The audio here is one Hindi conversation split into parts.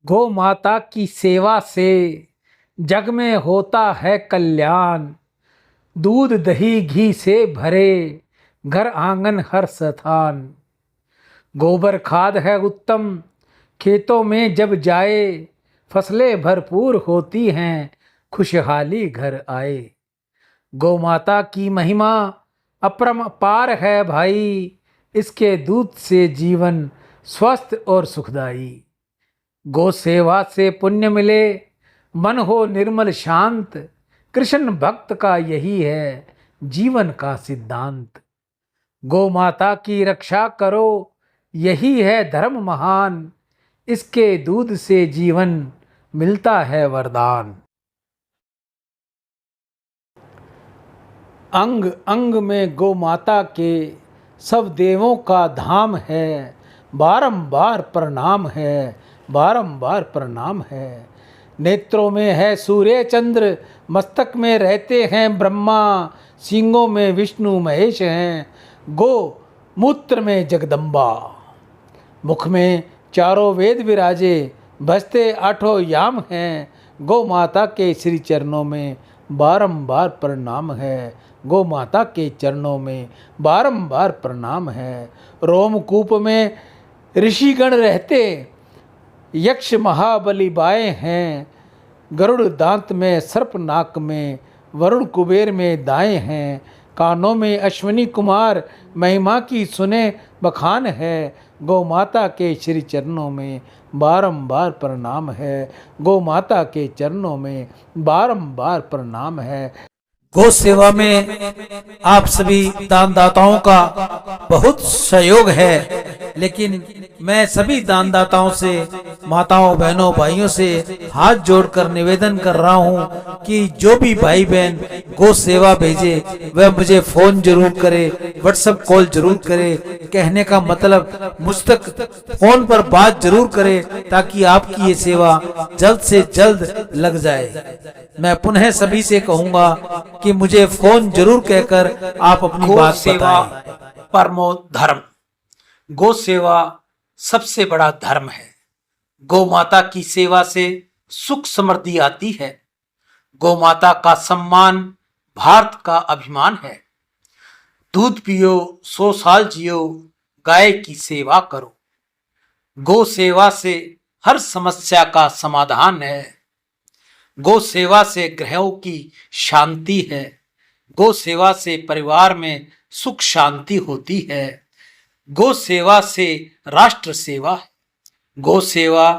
गौ माता की सेवा से जग में होता है कल्याण। दूध दही घी से भरे घर आंगन हर स्थान। गोबर खाद है उत्तम खेतों में जब जाए। फसलें भरपूर होती हैं खुशहाली घर आए। गौ माता की महिमा अपरंपार है भाई। इसके दूध से जीवन स्वस्थ और सुखदाई। गौ सेवा से पुण्य मिले मन हो निर्मल शांत। कृष्ण भक्त का यही है जीवन का सिद्धांत। गौ माता की रक्षा करो यही है धर्म महान। इसके दूध से जीवन मिलता है वरदान। अंग अंग में गौ माता के सब देवों का धाम है। बारंबार प्रणाम है, बारंबार प्रणाम है। नेत्रों में है सूर्य चंद्र, मस्तक में रहते हैं ब्रह्मा। सींगों में विष्णु महेश हैं, गो मूत्र में जगदम्बा। मुख में चारों वेद विराजे, बजते आठों याम हैं। गौ माता के श्री चरणों में बारंबार प्रणाम है। गौ माता के चरणों में बारंबार प्रणाम है। रोमकूप में ऋषिगण रहते, यक्ष महाबली बाएँ हैं। गरुड़ दांत में सर्प नाक में, वरुण कुबेर में दाएँ हैं। कानों में अश्विनी कुमार, महिमा की सुने बखान है। गौ माता के श्री चरणों में बारंबार प्रणाम है। गौ माता के चरणों में बारंबार प्रणाम है। गौ सेवा में आप सभी दानदाताओं का बहुत सहयोग है, लेकिन मैं सभी दानदाताओं से, माताओं बहनों भाइयों से हाथ जोड़कर निवेदन कर रहा हूं कि जो भी भाई बहन गौ सेवा भेजे वह मुझे फोन जरूर करे, व्हाट्सएप कॉल जरूर करे। कहने का मतलब मुझ तक फोन पर बात जरूर करे ताकि आपकी ये सेवा जल्द से जल्द लग जाए। मैं पुनः सभी से कहूंगा कि मुझे फोन जरूर कहकर आप अपनी बात सेवा बताएं। परमो धर्म। गौ सेवा सबसे बड़ा धर्म है। गौ माता की सेवा से सुख समृद्धि आती है। गौ माता का सम्मान भारत का अभिमान है। दूध पियो 100 साल जियो, गाय की सेवा करो। गौ सेवा से हर समस्या का समाधान है। गौ सेवा से ग्रहों की शांति है। गौ सेवा से परिवार में सुख शांति होती है। गौ सेवा से राष्ट्र सेवा है। गौ सेवा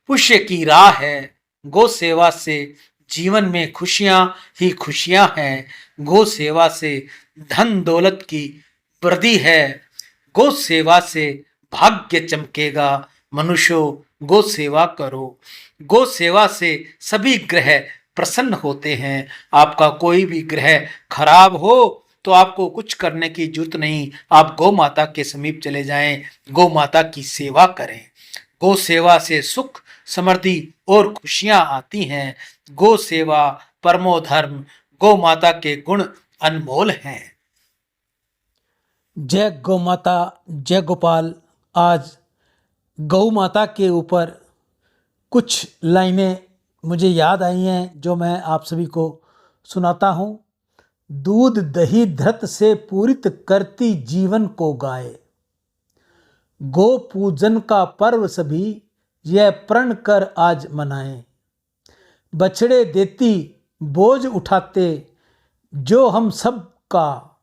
पुण्य की राह है। गौ सेवा से जीवन में खुशियां ही खुशियां हैं। गौ सेवा से धन दौलत की वृद्धि है। गौ सेवा से भाग्य चमकेगा। मनुष्यों गौ सेवा करो। गौ सेवा से सभी ग्रह प्रसन्न होते हैं। आपका कोई भी ग्रह खराब हो तो आपको कुछ करने की जरूरत नहीं। आप गौ माता के समीप चले जाएं, गौ माता की सेवा करें। गौ सेवा से सुख समृद्धि और खुशियां आती हैं। गौ सेवा परमो धर्म। गौ माता के गुण अनमोल हैं। जय गौ माता, जय गोपाल। आज गौ माता के ऊपर कुछ लाइनें मुझे याद आई हैं जो मैं आप सभी को सुनाता हूँ। दूध दही धृत से पूरित करती जीवन को गाय। गो पूजन का पर्व सभी यह प्रण कर आज मनाएं। बछड़े देती बोझ उठाते जो हम सब का।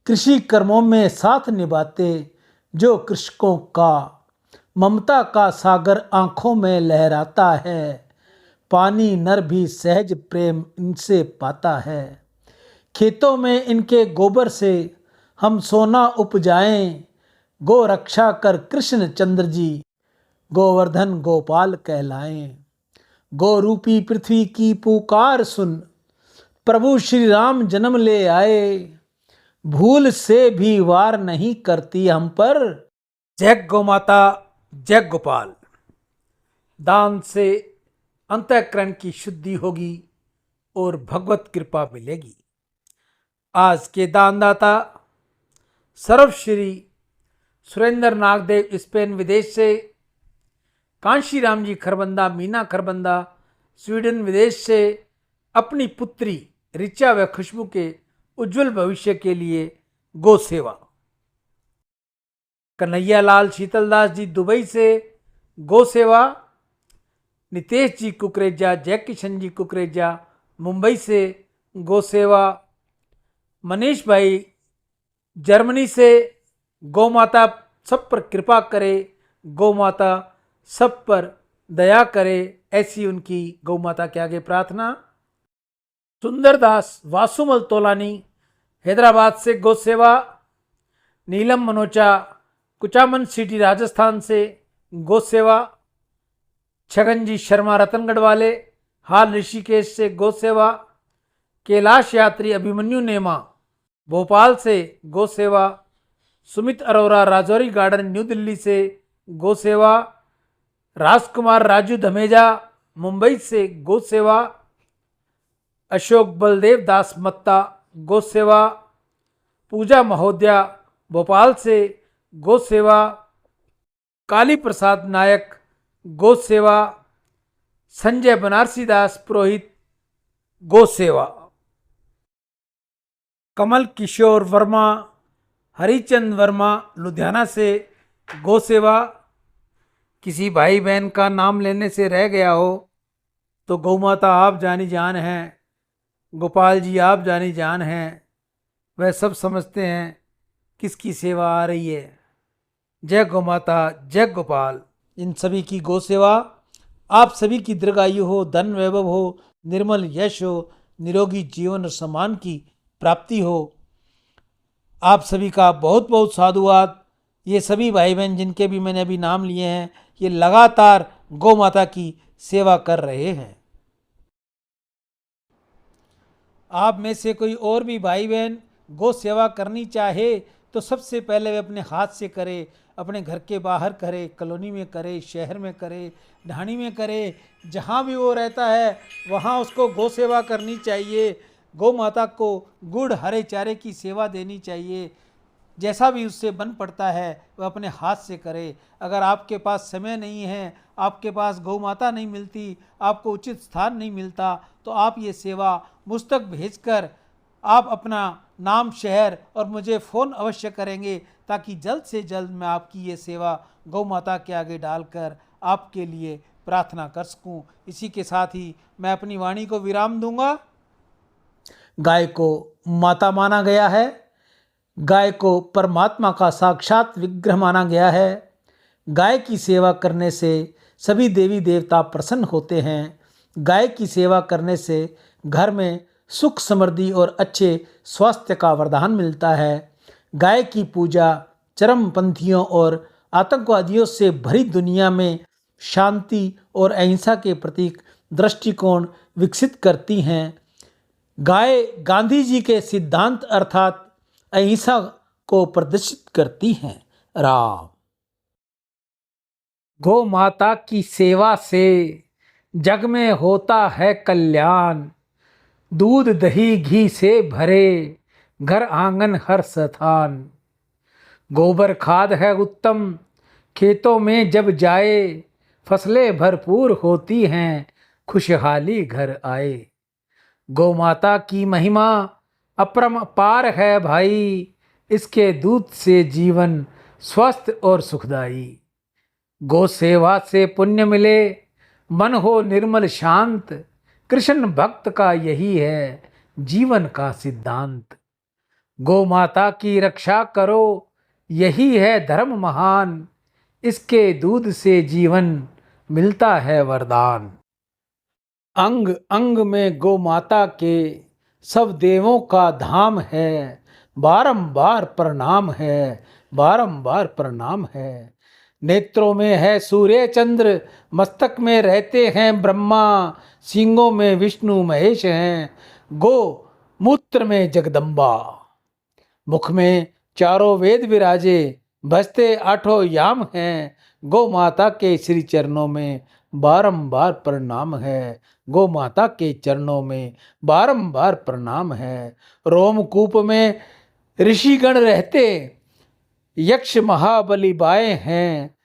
कृषि कर्मों में साथ निभाते जो कृषकों का। ममता का सागर आंखों में लहराता है। पानी नर भी सहज प्रेम इनसे पाता है। खेतों में इनके गोबर से हम सोना उपजाएं। गो रक्षा कर कृष्ण चंद्र जी गोवर्धन गोपाल कहलाएं। गो रूपी पृथ्वी की पुकार सुन प्रभु श्री राम जन्म ले आए। भूल से भी वार नहीं करती हम पर। जय गौ माता, जय गोपाल। दान से अंतःकरण की शुद्धि होगी और भगवत कृपा मिलेगी। आज के दानदाता सर्वश्री सुरेंद्र नागदेव स्पेन विदेश से कांशीराम जी खरबंदा, मीना खरबंदा स्वीडन विदेश से अपनी पुत्री ऋचा व खुशबू के उज्जवल भविष्य के लिए गौ सेवा। कन्हैया लाल शीतलदास जी दुबई से गौ सेवा। नितेश जी कुकरेजा, जय किशन जी कुकरेजा मुंबई से गौ सेवा। मनीष भाई जर्मनी से गौ माता सब पर कृपा करे, गौ माता सब पर दया करे, ऐसी उनकी गौ माता के आगे प्रार्थना। सुंदरदास वासुमल तोलानी हैदराबाद से गौ सेवा। नीलम मनोचा कुचामन सिटी राजस्थान से गौ सेवा। छगन जी शर्मा रतनगढ़ वाले हाल ऋषिकेश से गौ सेवा। कैलाश यात्री अभिमन्यु नेमा भोपाल से गौ सेवा। सुमित अरोरा राजौरी गार्डन न्यू दिल्ली से गौ सेवा। राजकुमार राजू धमेजा मुंबई से गौ सेवा। अशोक बलदेव दास मत्ता गौ सेवा। पूजा महोदया भोपाल से गौ सेवा। काली प्रसाद नायक गौ सेवा। संजय बनारसी दास पुरोहित गौ सेवा। कमल किशोर वर्मा, हरिचंद वर्मा लुधियाना से गौ सेवा। किसी भाई बहन का नाम लेने से रह गया हो तो गौ माता आप जानी जान हैं, गोपाल जी आप जानी जान हैं, वह सब समझते हैं किसकी सेवा आ रही है। जय गौ माता, जय गोपाल। इन सभी की गौ सेवा। आप सभी की दीर्घायु हो, धन वैभव हो, निर्मल यश हो, निरोगी जीवन और सम्मान की प्राप्ति हो। आप सभी का बहुत बहुत साधुवाद। ये सभी भाई बहन जिनके भी मैंने अभी नाम लिए हैं, ये लगातार गौ माता की सेवा कर रहे हैं। आप में से कोई और भी भाई बहन गौ सेवा करनी चाहे तो सबसे पहले वे अपने हाथ से करे, अपने घर के बाहर करे, कॉलोनी में करे, शहर में करे, ढाणी में करे, जहाँ भी वो रहता है वहाँ उसको गौ सेवा करनी चाहिए। गौ माता को गुड़ हरे चारे की सेवा देनी चाहिए। जैसा भी उससे बन पड़ता है वह अपने हाथ से करे। अगर आपके पास समय नहीं है, आपके पास गौ माता नहीं मिलती, आपको उचित स्थान नहीं मिलता, तो आप ये सेवा मुझ तक भेजकर आप अपना नाम, शहर और मुझे फ़ोन अवश्य करेंगे, ताकि जल्द से जल्द मैं आपकी ये सेवा गौ माता के आगे डालकर आपके लिए प्रार्थना कर सकूं। इसी के साथ ही मैं अपनी वाणी को विराम दूंगा। गाय को माता माना गया है, गाय को परमात्मा का साक्षात विग्रह माना गया है। गाय की सेवा करने से सभी देवी देवता प्रसन्न होते हैं। गाय की सेवा करने से घर में सुख समृद्धि और अच्छे स्वास्थ्य का वरदान मिलता है। गाय की पूजा चरमपंथियों और आतंकवादियों से भरी दुनिया में शांति और अहिंसा के प्रतीक दृष्टिकोण विकसित करती हैं। गाय गांधी जी के सिद्धांत अर्थात अहिंसा को प्रदर्शित करती हैं। राम। गौ माता की सेवा से जग में होता है कल्याण। दूध दही घी से भरे घर आंगन हर स्थान। गोबर खाद है उत्तम खेतों में जब जाए। फसलें भरपूर होती हैं खुशहाली घर आए। गौ माता की महिमा अपरंपार है भाई। इसके दूध से जीवन स्वस्थ और सुखदाई। गौ सेवा से पुण्य मिले, मन हो निर्मल शांत। कृष्ण भक्त का यही है जीवन का सिद्धांत। गौ माता की रक्षा करो, यही है धर्म महान। इसके दूध से जीवन मिलता है वरदान। अंग अंग में गौ माता के सब देवों का धाम है। बारंबार प्रणाम है, बारंबार प्रणाम है। नेत्रों में है सूर्य चंद्र, मस्तक में रहते हैं ब्रह्मा। सींगों में विष्णु महेश हैं, गो मूत्र में जगदम्बा। मुख में चारों वेद विराजे, बजते आठों याम हैं। गौ माता के श्री चरणों में बारंबार प्रणाम है। गौ माता के चरणों में बारंबार प्रणाम है। रोमकूप में ऋषिगण रहते, यक्ष महाबली बाए हैं।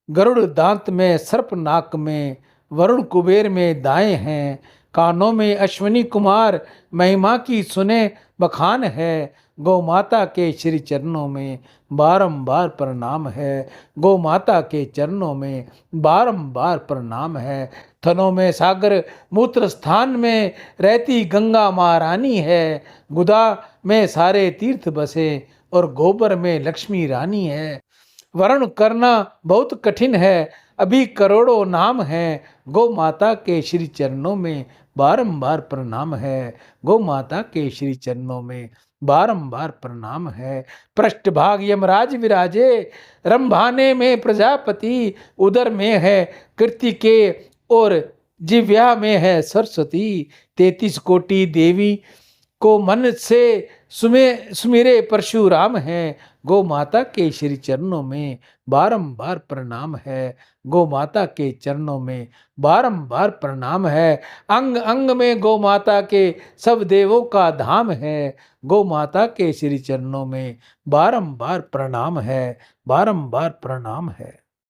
गरुड़ दांत में, सर्प नाक में, वरुण कुबेर में दाएं हैं, कानों में अश्विनी कुमार, महिमा की सुने बखान है। गौ माता के श्री चरणों में बारंबार प्रणाम है, गौ माता के चरणों में बारंबार प्रणाम है। थनों में सागर, मूत्र स्थान में रहती गंगा महारानी है, गुदा में सारे तीर्थ बसे और गोबर में लक्ष्मी रानी है। वर्ण करना बहुत कठिन है, अभी करोड़ों नाम हैं, गौ माता के श्री चरणों में बारंबार प्रणाम है, गौ माता के श्री चरणों में बारंबार प्रणाम है। पृष्ठभाग यमराज विराजे, रंभाने में प्रजापति, उदर में है कृतिके और जिह्वा में है सरस्वती। 33 कोटि देवी को मन से सुमिरे परशुराम है, गौ माता के श्री चरणों में बारंबार प्रणाम है, गौ माता के चरणों में बारंबार प्रणाम है। अंग अंग में गौ माता के सब देवों का धाम है, गौ माता के श्री चरणों में बारंबार प्रणाम है, बारंबार प्रणाम है।